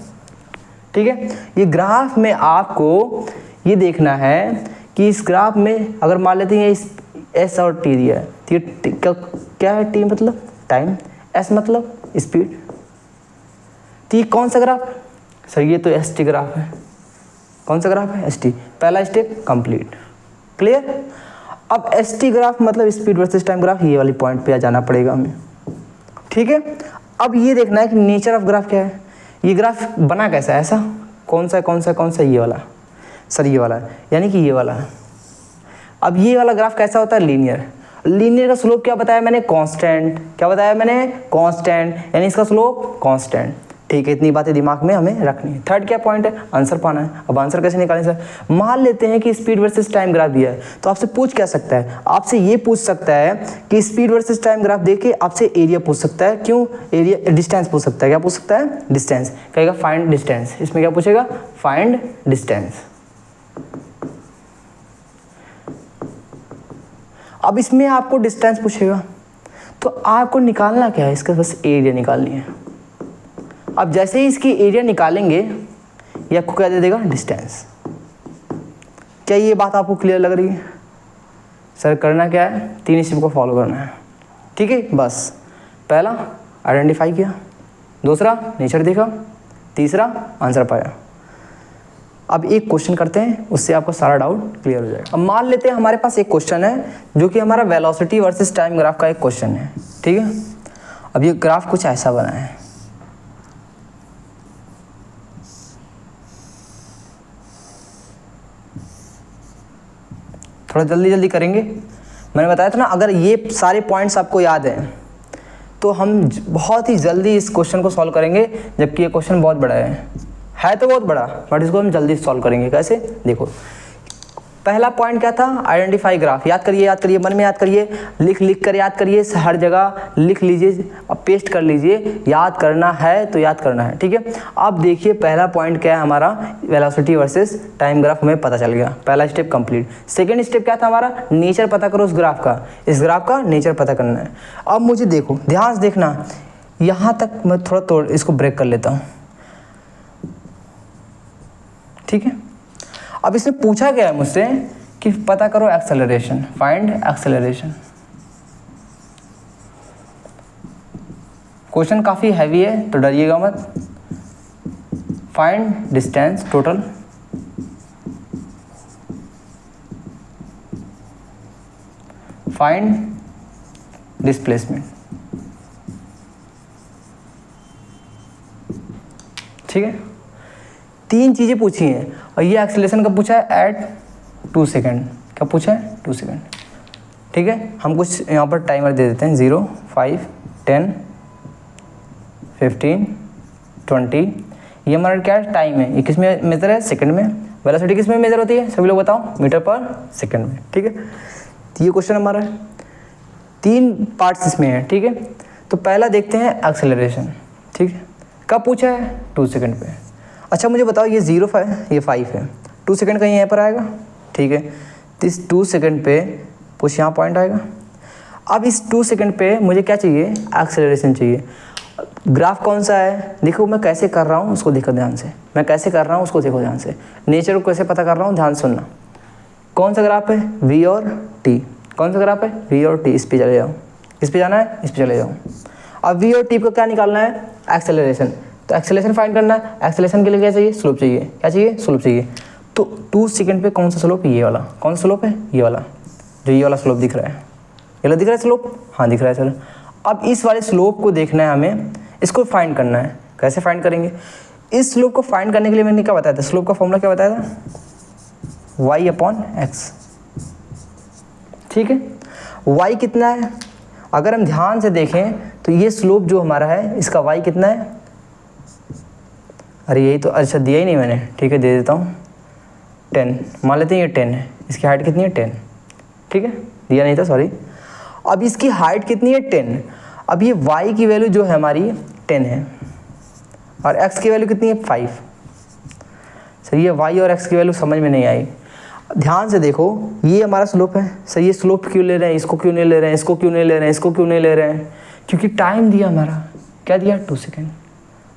ठीक है। ये ग्राफ में आपको ये देखना है कि इस ग्राफ में अगर मान लेते हैं एस और टी दिया है, तो ये क्या है? टी मतलब टाइम, एस मतलब स्पीड। तो ये कौन सा ग्राफ? सर ये तो एस टी ग्राफ है। कौन सा ग्राफ है? S T. पहला स्टेप कंप्लीट। क्लियर? अब एस टी ग्राफ मतलब स्पीड वर्सेस टाइम ग्राफ, ये वाली पॉइंट पे जाना पड़ेगा हमें, ठीक है। अब ये देखना है कि नेचर ऑफ ग्राफ क्या है। ये ग्राफ बना कैसा है? ऐसा कौन सा कौन सा कौन सा? ये वाला सर, ये वाला, यानी कि ये वाला है। अब ये वाला ग्राफ कैसा होता है? लीनियर। लीनियर का स्लोप क्या बताया मैंने? कांस्टेंट। क्या बताया मैंने? कांस्टेंट, यानी इसका स्लोप कांस्टेंट। ठीक है, इतनी बातें दिमाग में हमें रखनी है। थर्ड क्या पॉइंट है? आंसर पाना है। अब आंसर कैसे निकालें सर? मान लेते हैं कि स्पीड वर्सेस टाइम ग्राफ दिया है, तो आपसे पूछ क्या सकता है? आपसे ये पूछ सकता है कि स्पीड वर्सेस टाइम ग्राफ देके आपसे एरिया पूछ सकता है। क्यों? एरिया, डिस्टेंस पूछ सकता है। क्या पूछ सकता है? डिस्टेंस। कहेगा फाइंड डिस्टेंस। इसमें क्या पूछेगा? Find distance. अब इसमें आपको डिस्टेंस पूछेगा तो आपको निकालना क्या है? इसका बस एरिया निकालनी है। अब जैसे ही इसकी एरिया निकालेंगे ये आपको क्या दे देगा? डिस्टेंस। क्या ये बात आपको क्लियर लग रही है? सर करना क्या है? 3 स्टेप को फॉलो करना है, ठीक है। बस पहला आइडेंटिफाई किया, दूसरा नेचर देखा, तीसरा आंसर पाया। अब एक क्वेश्चन करते हैं, उससे आपका सारा डाउट क्लियर हो जाएगा। अब मान लेते हैं हमारे पास एक क्वेश्चन है जो कि हमारा वेलोसिटी वर्सेस टाइम ग्राफ का एक क्वेश्चन है, ठीक है। अब ये ग्राफ कुछ ऐसा बना है, थोड़ा जल्दी जल्दी करेंगे। मैंने बताया था ना, अगर ये सारे पॉइंट्स आपको याद हैं तो हम बहुत ही जल्दी इस क्वेश्चन को सॉल्व करेंगे, जबकि ये क्वेश्चन बहुत बड़ा है तो बहुत बड़ा, बट इसको हम जल्दी सॉल्व करेंगे। कैसे? देखो, पहला पॉइंट क्या था? Identify graph. याद करिए, मन में याद करिए, लिख कर याद करिए, हर जगह लिख लीजिए, अब पेस्ट कर लीजिए। याद करना है तो याद करना है, ठीक है। अब देखिए पहला पॉइंट क्या है हमारा? वेलोसिटी वर्सेस टाइम ग्राफ हमें पता चल गया। पहला स्टेप कंप्लीट। सेकेंड स्टेप क्या था हमारा? नेचर पता करो उस ग्राफ का। इस ग्राफ का नेचर पता करना है। अब मुझे देखो, ध्यान से देखना, यहाँ तक मैं थोड़ा इसको ब्रेक कर लेता हूँ, ठीक है। अब इसमें पूछा गया है मुझसे कि पता करो एक्सेलरेशन, फाइंड एक्सेलरेशन। क्वेश्चन काफ़ी हैवी है तो डरिएगा मत। Find distance total, find displacement, ठीक है। 3 चीज़ें पूछी हैं और ये एक्सेलरेशन का पूछा है एट 2 सेकेंड। क्या पूछा है? 2 सेकेंड, ठीक है। हम कुछ यहाँ पर टाइमर दे देते हैं, 0, 5, 10, 15, 20। ये हमारा क्या टाइम है? ये किस में मेजर है? सेकंड में। वेलोसिटी किस में मेजर होती है? सभी लोग बताओ, मीटर पर सेकंड में, ठीक है। तो ये क्वेश्चन हमारा है, 3 पार्ट्स इसमें है, ठीक है। तो पहला देखते हैं एक्सेलरेशन, ठीक है। कब पूछा है? 2 सेकेंड पे। अच्छा मुझे बताओ, ये 0 है, ये 5 है, 2 सेकेंड कहीं यहाँ पर आएगा, ठीक है। तो इस 2 सेकेंड पे कुछ यहाँ पॉइंट आएगा। अब इस 2 सेकेंड पे मुझे क्या चाहिए? एक्सेलरेशन चाहिए। ग्राफ कौन सा है? देखो मैं कैसे कर रहा हूँ उसको देखो ध्यान से, मैं कैसे कर रहा हूँ उसको देखो ध्यान से। नेचर को कैसे पता कर रहा हूँ ध्यान सुनना। कौन सा ग्राफ है? वी और टी। कौन सा ग्राफ है? वी और टी। इस पे चले जाओ, इस पे जाना है, इस पे चले जाओ। अब वी और टी को क्या निकालना है? एक्सेलरेशन। तो एक्सेलरेशन फाइंड करना है। एक्सेलरेशन के लिए क्या चाहिए? स्लोप चाहिए। क्या चाहिए? स्लोप चाहिए। तो 2 सेकंड पे कौन सा स्लोप है? ये वाला। कौन सा स्लोप है? ये वाला, जो ये वाला स्लोप दिख रहा है। ये वाला दिख रहा है स्लोप? हाँ दिख रहा है। चलो अब इस वाले स्लोप को देखना है हमें, इसको फाइंड करना है। कैसे फाइंड करेंगे? इस स्लोप को फाइंड करने के लिए मैंने क्या बताया था? स्लोप का फॉर्मूला क्या बताया था? y/x। ठीक है, y कितना है? अगर हम ध्यान से देखें तो ये स्लोप जो हमारा है इसका y कितना है? अरे यही तो, अच्छा दिया ही नहीं मैंने, ठीक है दे देता हूँ 10। मान लेते हैं ये 10 है, इसकी हाइट कितनी है? 10। ठीक है, दिया नहीं था, सॉरी। अब इसकी हाइट कितनी है? 10। अब ये y की वैल्यू जो है हमारी 10 है और x की वैल्यू कितनी है? 5। सर ये y और x की वैल्यू समझ में नहीं आई। ध्यान से देखो, ये हमारा स्लोप है। सर ये स्लोप क्यों ले रहे हैं? इसको क्यों नहीं ले रहे हैं? इसको क्यों नहीं ले रहे हैं? इसको क्यों नहीं ले रहे हैं? क्योंकि टाइम दिया हमारा, क्या दिया? 2 सेकेंड।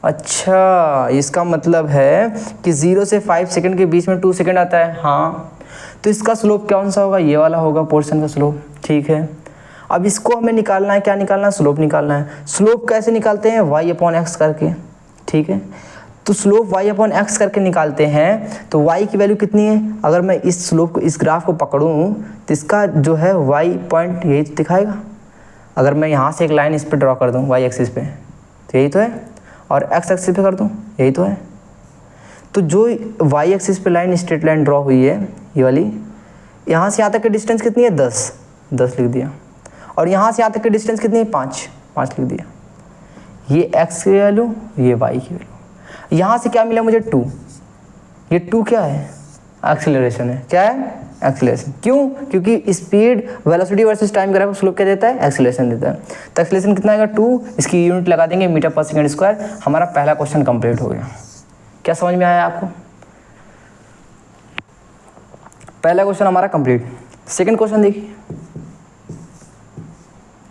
अच्छा, इसका मतलब है कि 0 से 5 सेकंड के बीच में 2 सेकंड आता है। हाँ, तो इसका स्लोप कौन सा होगा? ये वाला होगा, पोर्शन का स्लोप। ठीक है, अब इसको हमें निकालना है। क्या निकालना है? स्लोप निकालना है। स्लोप कैसे निकालते हैं? y/x करके। ठीक है, तो स्लोप y/x करके निकालते हैं। तो y की वैल्यू कितनी है? अगर मैं इस स्लोप को, इस ग्राफ को पकड़ूँ तो इसका जो है y पॉइंट यही दिखाएगा। अगर मैं यहाँ से एक लाइन इस पर ड्रॉ कर दूँ y एक्सिस पे, तो यही तो है, और x एक्सिस पे कर दूँ, यही तो है। तो जो y एक्सिस पे लाइन, स्ट्रेट लाइन ड्रॉ हुई है ये वाली, यहाँ से यहाँ तक की डिस्टेंस कितनी है? 10 लिख दिया। और यहाँ से यहाँ तक की डिस्टेंस कितनी है? 5 लिख दिया। ये x की वैल्यू, ये y की वैल्यू। यहाँ से क्या मिला मुझे? 2। ये 2 क्या है? एक्सीलरेशन है। क्या है? एक्सीलरेशन। क्यों? क्योंकि speed, velocity versus time graph slope क्या देता है? एक्सीलरेशन देता है। तो एक्सीलरेशन कितना आएगा? 2। इसकी यूनिट लगा देंगे मीटर पर सेकंड स्क्वायर। हमारा पहला क्वेश्चन कंप्लीट हो गया। क्या समझ में आया आपको? पहला क्वेश्चन हमारा कंप्लीट। सेकंड क्वेश्चन देखिए।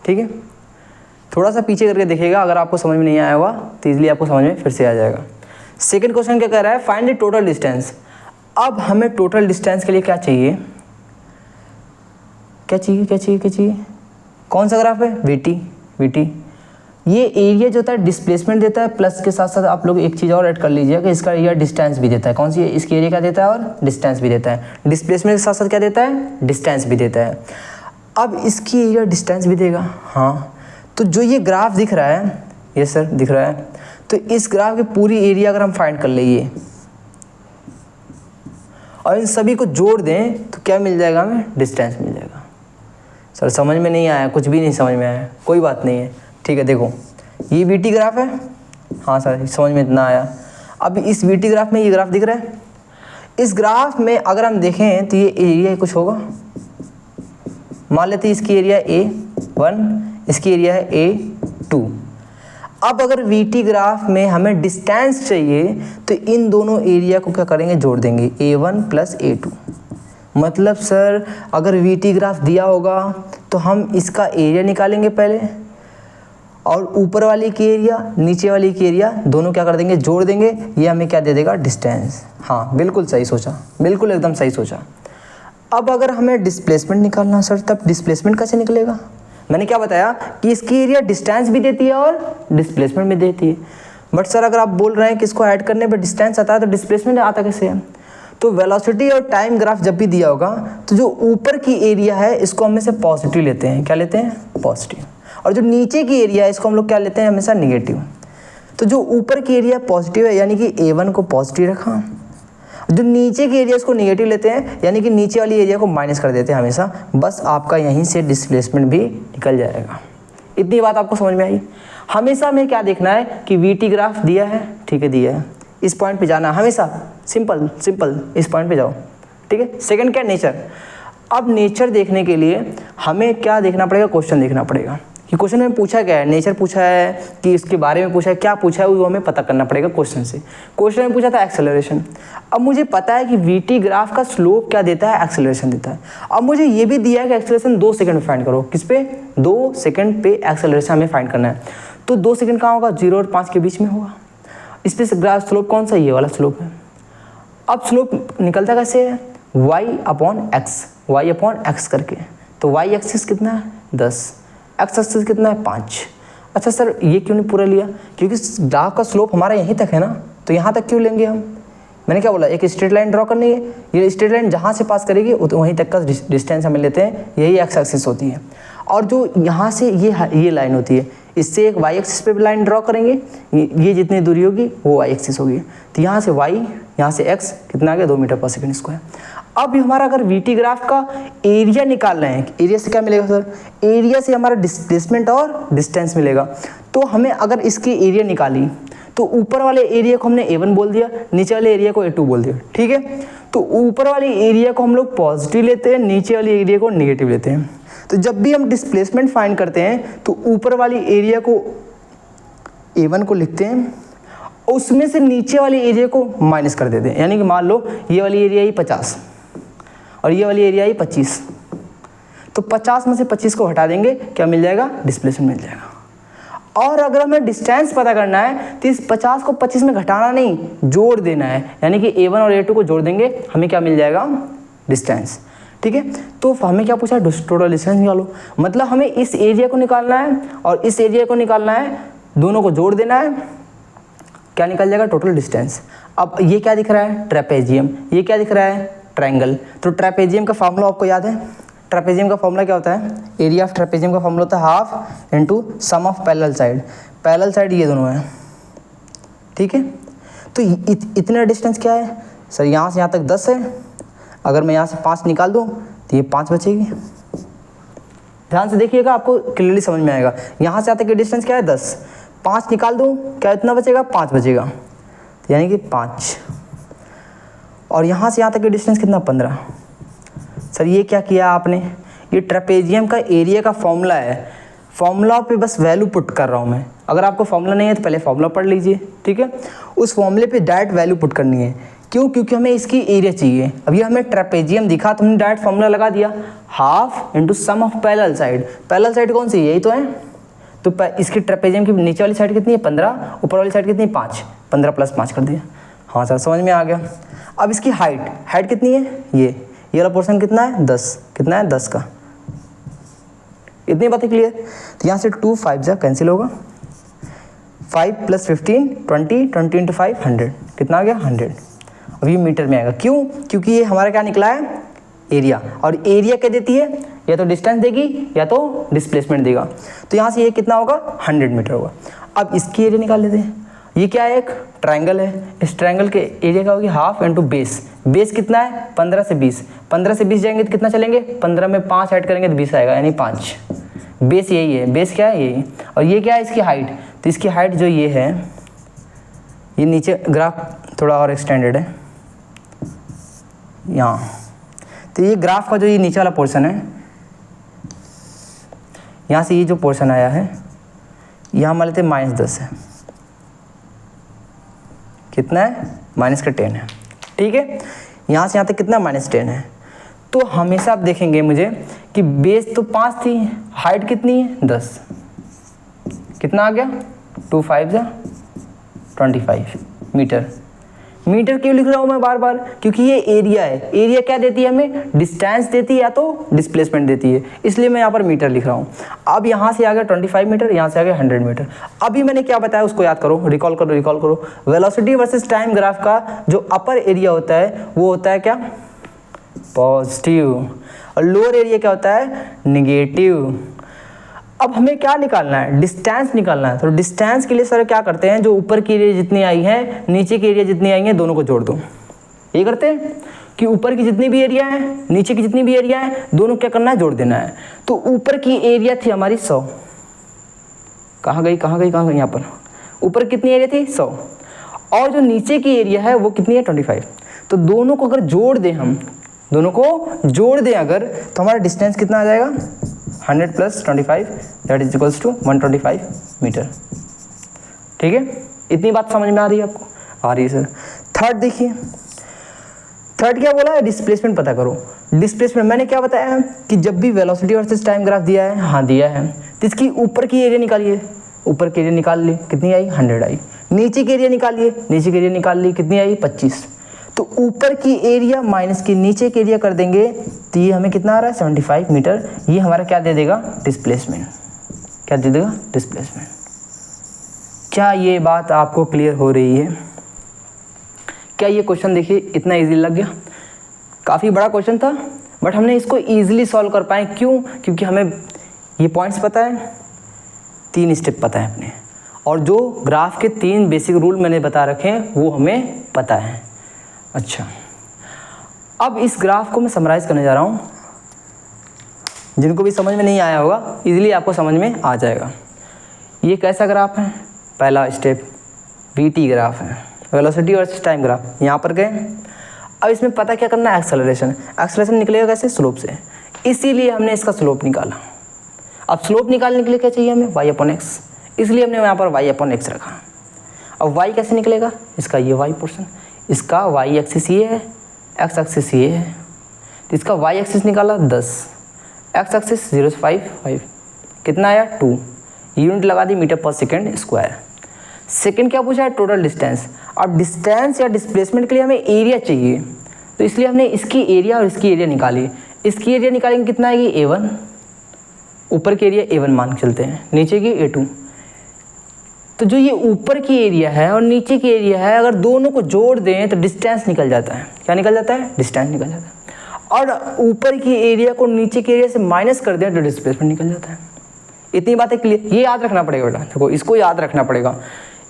ठीक है, थोड़ा सा पीछे करके देखिएगा, अगर आपको समझ में नहीं आया होगा तो ईजिली आपको समझ में फिर से आ जाएगा। सेकंड क्वेश्चन क्या कह रहा है? Find the total distance. अब हमें टोटल डिस्टेंस के लिए क्या चाहिए? क्या चाहिए? कौन सा ग्राफ है? वीटी। ये एरिया जो होता है डिस्प्लेसमेंट देता है, प्लस के साथ साथ आप लोग एक चीज़ और ऐड कर लीजिए कि इसका एरिया डिस्टेंस भी देता है। कौन सी? इसकी एरिया क्या देता है? और डिस्टेंस भी देता है। डिस्प्लेसमेंट के साथ साथ क्या देता है? डिस्टेंस भी देता है। अब इसकी एरिया डिस्टेंस भी देगा। हाँ, तो जो ये ग्राफ दिख रहा है, ये सर दिख रहा है, तो इस ग्राफ की पूरी एरिया अगर हम फाइंड कर लेंगे और इन सभी को जोड़ दें तो क्या मिल जाएगा हमें? डिस्टेंस मिल जाएगा। सर समझ में नहीं आया, कुछ भी नहीं समझ में आया, कोई बात नहीं है। ठीक है, देखो ये वीटी ग्राफ है। हाँ सर समझ में इतना आया। अब इस वीटी ग्राफ में ये ग्राफ दिख रहा है। इस ग्राफ में अगर हम देखें तो ये एरिया कुछ होगा। मान लेते हैं इसकी एरिया A1, इसकी एरिया है A2। अब अगर वीटी ग्राफ में हमें डिस्टेंस चाहिए तो इन दोनों एरिया को क्या करेंगे? जोड़ देंगे, A1 प्लस A2। मतलब सर अगर वीटी ग्राफ दिया होगा तो हम इसका एरिया निकालेंगे पहले, और ऊपर वाली की एरिया, नीचे वाली की एरिया, दोनों क्या कर देंगे? जोड़ देंगे। ये हमें क्या दे देगा? डिस्टेंस। हाँ बिल्कुल सही सोचा, बिल्कुल एकदम सही सोचा। अब अगर हमें डिस्प्लेसमेंट निकालना सर, तब डिस्प्लेसमेंट कैसे निकलेगा? मैंने क्या बताया कि इसकी एरिया डिस्टेंस भी देती है और डिस्प्लेसमेंट भी देती है। बट सर अगर आप बोल रहे हैं कि इसको ऐड करने पे डिस्टेंस आता है तो डिस्प्लेसमेंट आता कैसे है? तो वेलोसिटी और टाइम ग्राफ जब भी दिया होगा तो जो ऊपर की एरिया है इसको हम से पॉजिटिव लेते हैं। क्या लेते हैं? पॉजिटिव। और जो नीचे की एरिया है इसको हम लोग क्या लेते हैं? हमेशा निगेटिव। तो जो ऊपर की एरिया पॉजिटिव है यानी कि A1 को पॉजिटिव रखा, जो नीचे की एरिया इसको नेगेटिव लेते हैं यानी कि नीचे वाली एरिया को माइनस कर देते हैं हमेशा। बस आपका यहीं से डिस्प्लेसमेंट भी निकल जाएगा। इतनी बात आपको समझ में आई? हमेशा हमें क्या देखना है कि वीटी ग्राफ दिया है, ठीक है दिया है, इस पॉइंट पे जाना हमेशा, सिंपल इस पॉइंट पे जाओ। ठीक है। सेकंड क्या? नेचर। अब नेचर देखने के लिए हमें क्या देखना पड़ेगा? क्वेश्चन देखना पड़ेगा कि क्वेश्चन में पूछा क्या है। नेचर पूछा है कि इसके बारे में पूछा है, क्या पूछा है वो हमें पता करना पड़ेगा क्वेश्चन से। क्वेश्चन में पूछा था एक्सेलरेशन। अब मुझे पता है कि वीटी ग्राफ का स्लोप क्या देता है? एक्सेलरेशन देता है। अब मुझे ये भी दिया है कि एक्सेलरेशन 2 सेकंड में फाइंड करो। किस पे? 2 सेकंड पे एक्सेलरेशन हमें फाइंड करना है। तो 2 सेकंड कहाँ होगा? 0 और 5 के बीच में होगा। इस पे ग्राफ स्लोप कौन सा? ये वाला स्लोप है। अब स्लोप निकलता कैसे है? y/x करके। तो y एक्सिस कितना है? 10, एक्स एक्सिस कितना है? 5। अच्छा सर ये क्यों नहीं पूरा लिया? क्योंकि ग्राफ का स्लोप हमारा यहीं तक है ना, तो यहाँ तक क्यों लेंगे हम? मैंने क्या बोला, एक स्ट्रेट लाइन ड्रॉ करनी है, ये स्ट्रेट लाइन जहाँ से पास करेगी वहीं तक का डिस्टेंस हमें लेते हैं, यही एक्स एक्सिस होती है। और जो यहाँ से ये लाइन होती है, इससे एक वाई एक्सिस पे लाइन ड्रॉ करेंगे, ये जितनी दूरी होगी वो वाई एक्सिस होगी। तो यहाँ से वाई, यहाँ से एक्स कितना आ गया 2 मीटर पर सेकंड स्क्वायर। अब हमारा अगर वीटी ग्राफ का एरिया निकालना है, एरिया से क्या मिलेगा सर, एरिया से हमारा डिस्प्लेसमेंट और डिस्टेंस मिलेगा। तो हमें अगर इसकी एरिया निकाली तो ऊपर वाले एरिया को हमने A1 बोल दिया, नीचे वाले एरिया को A2 बोल दिया, ठीक है। तो ऊपर वाले एरिया को हम लोग पॉजिटिव लेते हैं, नीचे वाले एरिया को नेगेटिव लेते हैं। तो जब भी हम डिस्प्लेसमेंट फाइंड करते हैं तो ऊपर वाली एरिया को A1 को लिखते हैं, उसमें से नीचे वाले एरिया को माइनस कर देते हैं। यानी कि मान लो ये वाली एरिया ही 50 और ये वाली एरिया ही 25, तो 50 में से 25 को हटा देंगे, क्या मिल जाएगा, डिस्प्लेसमेंट मिल जाएगा। और अगर हमें डिस्टेंस पता करना है तो इस 50 को 25 में घटाना नहीं, जोड़ देना है। यानी कि A1 और A2 को जोड़ देंगे, हमें क्या मिल जाएगा, डिस्टेंस, ठीक है। तो हमें क्या पूछा, टोटल डिस्टेंस निकालो। मतलब हमें इस एरिया को निकालना है और इस एरिया को निकालना है, दोनों को जोड़ देना है, क्या निकल जाएगा, टोटल डिस्टेंस। अब ये क्या दिख रहा है, ट्रेपेजियम, ये क्या दिख रहा है, ट्रायंगल। तो ट्रेपेजियम का फॉर्मूला आपको याद है, ट्रेपेजियम का फॉर्मूला क्या होता है, एरिया ऑफ ट्रेपेजियम का फॉर्मूला होता है half into sum of parallel side. Parallel side ये दोनों हैं, ठीक है। तो इतना डिस्टेंस क्या है सर, यहाँ से यहाँ तक 10 है, अगर मैं यहाँ से 5 निकाल दूँ तो ये 5 बचेगी। ध्यान से देखिएगा, आपको क्लियरली समझ में आएगा। यहाँ से यहाँ तक की डिस्टेंस क्या है 10, 5 निकाल दूँ क्या इतना बचेगा, 5 बचेगा, यानी कि 5। और यहाँ से यहाँ तक की डिस्टेंस कितना, 15। सर ये क्या किया आपने, ये ट्रेपेजियम का एरिया का फॉर्मूला है, फॉर्मूला पे बस वैल्यू पुट कर रहा हूँ मैं। अगर आपको फॉर्मूला नहीं है तो पहले फॉर्मूला पढ़ लीजिए, ठीक है। उस फॉर्मूले पे डायरेक्ट वैल्यू पुट करनी है, क्यों, क्योंकि हमें इसकी एरिया चाहिए। अभी हमें ट्रेपेजियम दिखा तो हमने डायरेक्ट फॉर्मूला लगा दिया, half into sum of parallel side. Parallel side कौन सी, यही तो है। तो इसकी ट्रेपेजियम की नीचे वाली साइड कितनी है, 15, ऊपर वाली साइड कितनी है, 5, 15 + 5 कर दिया। हाँ सर समझ में आ गया। अब इसकी हाइट कितनी है, ये वाला पोर्शन कितना है, 10, कितना है, 10 का। इतनी बातें क्लियर। तो यहाँ से 2 5 जा कैंसिल होगा, 5 + 15 20, 20 × 5 100, कितना आ गया, 100। अब ये मीटर में आएगा, क्यों, क्योंकि ये हमारा क्या निकला है, एरिया। और एरिया क्या देती है, या तो डिस्टेंस देगी या तो डिस्प्लेसमेंट देगा। तो यहाँ से ये कितना होगा, 100 मीटर होगा। अब इसकी एरिया निकाल लेते हैं। ये क्या है, एक ट्रायंगल है, इस ट्रायंगल के एरिया क्या होगी, हाफ इंटू बेस। बेस कितना है, 15 से 20, 15 से 20 जाएंगे तो कितना चलेंगे, 15 में 5 ऐड करेंगे तो 20 आएगा, यानी 5। बेस यही है, बेस क्या है, यही। और ये क्या है, इसकी हाइट। तो इसकी हाइट जो ये है, ये नीचे ग्राफ थोड़ा और एक्सटेंडेड है यहाँ। तो ये ग्राफ का जो ये नीचे वाला पोर्शन है, यहाँ से ये जो पोर्शन आया है, यहाँ मान लेते हैं -10 है, कितना है, -10 है, ठीक है। यहाँ से यहाँ तक कितना, -10 है। तो हमेशा आप देखेंगे मुझे कि बेस तो 5 थी, हाइट कितनी है, 10, कितना आ गया, 2 5 जा 25 मीटर। मीटर क्यों लिख रहा हूँ मैं बार बार, क्योंकि ये एरिया है। एरिया क्या देती है हमें, डिस्टेंस देती है या तो डिस्प्लेसमेंट देती है, इसलिए मैं यहाँ पर मीटर लिख रहा हूँ। अब यहाँ से आ गया 25 मीटर, यहाँ से आ गया 100 मीटर। अभी मैंने क्या बताया उसको याद करो, रिकॉल करो। वेलोसिटी वर्सेस टाइम ग्राफ का जो अपर एरिया होता है वो होता है क्या, पॉजिटिव, और लोअर एरिया क्या होता है, निगेटिव। अब हमें क्या निकालना है, डिस्टेंस निकालना है। तो डिस्टेंस के लिए सर क्या करते हैं, जो ऊपर की एरिया जितनी आई है, नीचे की एरिया जितनी आई है, दोनों को जोड़ दो। ये करते हैं कि ऊपर की जितनी भी एरिया है, नीचे की जितनी भी एरिया है, दोनों क्या करना है, जोड़ देना है। तो ऊपर की एरिया थी हमारी 100, कहाँ गई, यहाँ पर ऊपर कितनी एरिया थी, 100, और जो नीचे की एरिया है वो कितनी है, 25। तो दोनों को अगर जोड़ दें हम, दोनों को जोड़ दें अगर, तो हमारा डिस्टेंस कितना आ जाएगा, 100 + 25 that is equals to 125 metre. ठीक है, इतनी बात समझ में आ रही है आपको, आ रही है सर। थर्ड देखिए, थर्ड क्या बोला है, डिस्प्लेसमेंट पता करो। डिस्प्लेसमेंट मैंने क्या बताया है कि जब भी वेलोसिटी वर्सेस टाइम ग्राफ दिया है, हाँ दिया है, तो इसकी ऊपर की एरिया निकालिए, ऊपर की एरिया निकाल ली, कितनी आई, 100 आई। नीचे की एरिया निकालिए, नीचे की एरिया निकाल ली, कितनी आई, 25। तो ऊपर की एरिया माइनस की नीचे की एरिया कर देंगे तो ये हमें कितना आ रहा है, 75 मीटर। ये हमारा क्या दे देगा, डिस्प्लेसमेंट। क्या दे देगा, डिस्प्लेसमेंट। क्या ये बात आपको क्लियर हो रही है क्या ये क्वेश्चन देखिए इतना ईजी लग गया? काफ़ी बड़ा क्वेश्चन था बट हमने इसको ईजिली सॉल्व कर पाए। क्यों? क्योंकि हमें ये पॉइंट्स पता है, 3 स्टेप पता है अपने, और जो ग्राफ के 3 बेसिक रूल मैंने बता रखे हैं वो हमें पता है। अच्छा, अब इस ग्राफ को मैं समराइज करने जा रहा हूँ। जिनको भी समझ में नहीं आया होगा इजीली आपको समझ में आ जाएगा। ये कैसा ग्राफ है? पहला स्टेप वीटी ग्राफ है, वेलोसिटी और टाइम ग्राफ। यहाँ पर गए, अब इसमें पता क्या करना है? एक्सेलरेशन। एक्सेलरेशन निकलेगा कैसे? स्लोप से, इसीलिए हमने इसका स्लोप निकाला। अब स्लोप निकालने के लिए क्या चाहिए हमें? y/x, इसलिए हमने यहाँ पर y/x रखा। अब y कैसे निकलेगा? इसका ये y पोर्शन, इसका y एक्सिस ये है, x एक्सिस ये है, तो इसका y एक्सिस निकाला 10, x एक्सिस 0 से 5, कितना आया? 2, यूनिट लगा दी मीटर पर सेकेंड स्क्वायर। सेकेंड क्या पूछा है? Total distance. अब डिस्टेंस या डिस्प्लेसमेंट के लिए हमें एरिया चाहिए, तो इसलिए हमने इसकी एरिया और इसकी एरिया निकाली। इसकी एरिया निकालेंगे कितना आएगी? A1, ऊपर की एरिया A1 मान के चलते हैं, नीचे की A2। तो जो ये ऊपर की एरिया है और नीचे की एरिया है, अगर दोनों को जोड़ दें तो डिस्टेंस निकल जाता है। क्या निकल जाता है? डिस्टेंस निकल जाता है। और ऊपर की एरिया को नीचे की एरिया से माइनस कर दें तो डिस्प्लेसमेंट निकल जाता है। इतनी बातें क्लियर, ये याद रखना पड़ेगा बेटा, देखो इसको याद रखना पड़ेगा।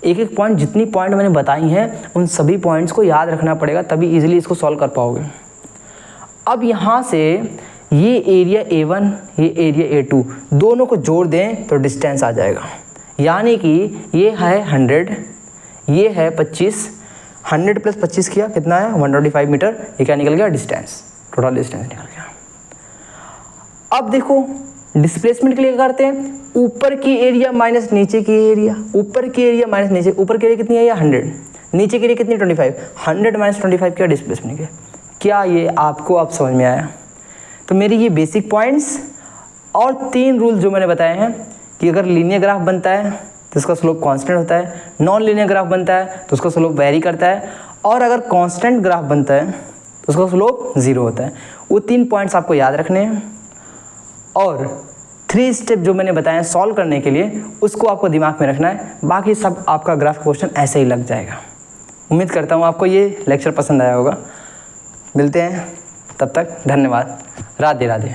एक एक पॉइंट, जितनी पॉइंट मैंने बताई हैं उन सभी पॉइंट्स को याद रखना पड़ेगा, तभी इजीली इसको सॉल्व कर पाओगे। अब यहाँ से ये एरिया A1, ये एरिया A2, दोनों को जोड़ दें तो डिस्टेंस आ जाएगा। यानी कि ये है 100, ये है 25, 100 + 25 किया कितना है? 125 मीटर। ये क्या निकल गया? डिस्टेंस, टोटल डिस्टेंस निकल गया। अब देखो डिस्प्लेसमेंट के लिए क्या करते हैं? ऊपर की एरिया माइनस नीचे की एरिया, ऊपर की एरिया माइनस नीचे, ऊपर की एरिया कितनी है? 100, नीचे की एरिया कितनी? 25, 100 - 25 क्या? डिस्प्लेसमेंट के। क्या ये आपको अब समझ में आया? तो मेरी ये बेसिक पॉइंट्स और 3 रूल जो मैंने बताए हैं कि अगर लीनियर ग्राफ बनता है तो उसका स्लोप कांस्टेंट होता है, नॉन लीनियर ग्राफ बनता है तो उसका स्लोप वेरी करता है, और अगर कांस्टेंट ग्राफ बनता है तो उसका स्लोप 0 होता है। वो 3 पॉइंट्स आपको याद रखने हैं, और 3 स्टेप जो मैंने बताए सॉल्व करने के लिए उसको आपको दिमाग में रखना है। बाकी सब आपका ग्राफ क्वेश्चन ऐसे ही लग जाएगा। उम्मीद करता हूँ आपको ये लेक्चर पसंद आया होगा। मिलते हैं, तब तक धन्यवाद। राधे राधे।